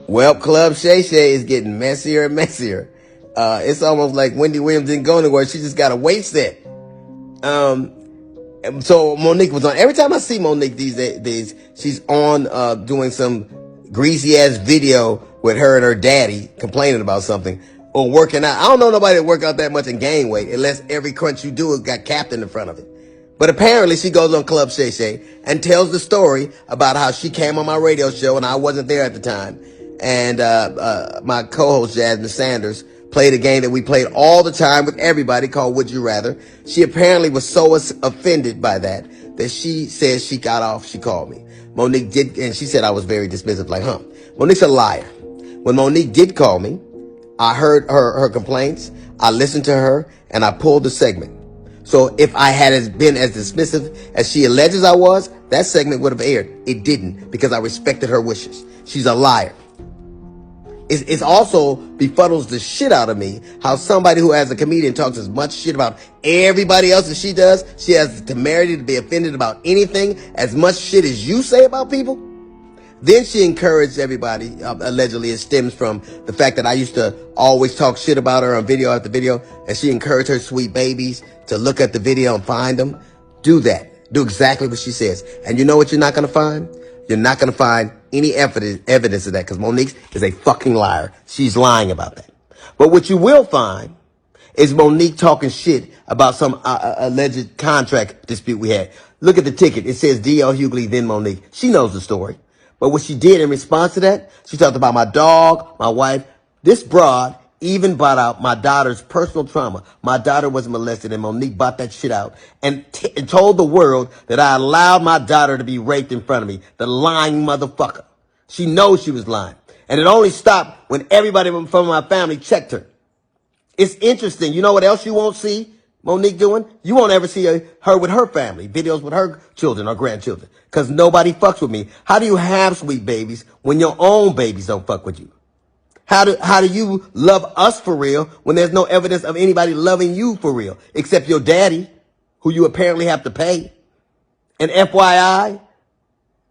Well, Club Shay Shay is getting messier and messier. It's almost like Wendy Williams didn't go anywhere. She just got a wait set. So Monique was on. Every time I see Monique these days, she's on doing some greasy ass video with her and her daddy complaining about something or working out. I don't know nobody that work out that much and gain weight unless every crunch you do got Captain in front of it. But apparently she goes on Club Shay Shay and tells the story about how she came on my radio show and I wasn't there at the time. And my co-host Jasmine Sanders played a game that we played all the time with everybody called Would You Rather. She apparently was so offended by that she says she got off. She called me. Monique did, and she said I was very dismissive, like, Monique's a liar. When Monique did call me, I heard her complaints. I listened to her and I pulled the segment. So if I had been as dismissive as she alleges I was, that segment would have aired. It didn't because I respected her wishes. She's a liar. It's also befuddles the shit out of me how somebody who as a comedian talks as much shit about everybody else as she does, she has the temerity to be offended about anything as much shit as you say about people. Then she encouraged everybody, allegedly it stems from the fact that I used to always talk shit about her on video after video, and she encouraged her sweet babies to look at the video and find them. Do that. Do exactly what she says. And you know what you're not going to find? You're not going to find any evidence of that because Monique is a fucking liar. She's lying about that. But what you will find is Monique talking shit about some alleged contract dispute we had. Look at the ticket. It says D.L. Hughley, then Monique. She knows the story. But what she did in response to that, she talked about my dog, my wife. This broad even brought out my daughter's personal trauma. My daughter was molested and Monique brought that shit out and told the world that I allowed my daughter to be raped in front of me. The lying motherfucker. She knows she was lying. And it only stopped when everybody from my family checked her. It's interesting. You know what else you won't see Monique doing? You won't ever see her with her family, videos with her children or grandchildren, because nobody fucks with me. How do you have sweet babies when your own babies don't fuck with you? How do you love us for real when there's no evidence of anybody loving you for real, except your daddy, who you apparently have to pay? And FYI,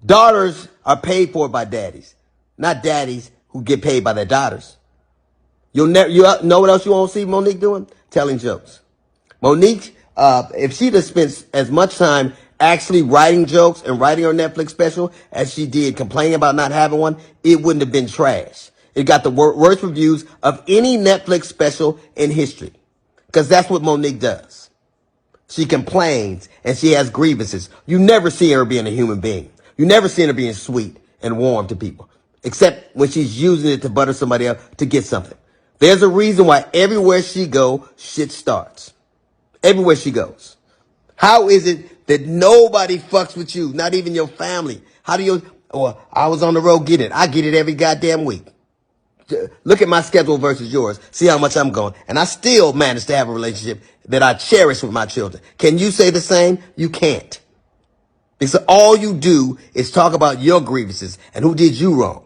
daughters are paid for by daddies, not daddies who get paid by their daughters. You know what else you won't see Monique doing? Telling jokes. Monique, if she'd have spent as much time actually writing jokes and writing her Netflix special as she did complaining about not having one, it wouldn't have been trash. It got the worst reviews of any Netflix special in history. Because that's what Monique does. She complains and she has grievances. You never see her being a human being. You never see her being sweet and warm to people. Except when she's using it to butter somebody up to get something. There's a reason why everywhere she goes, shit starts. Everywhere she goes. How is it that nobody fucks with you? Not even your family. How do you, or I was on the road getting it. I get it every goddamn week. Look at my schedule versus yours. See how much I'm going. And I still manage to have a relationship that I cherish with my children. Can you say the same? You can't. Because all you do is talk about your grievances and who did you wrong.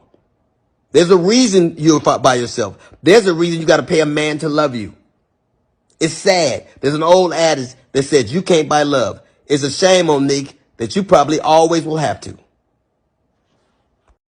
There's a reason you're by yourself. There's a reason you got to pay a man to love you. It's sad. There's an old adage that says you can't buy love. It's a shame, Monique, that you probably always will have to.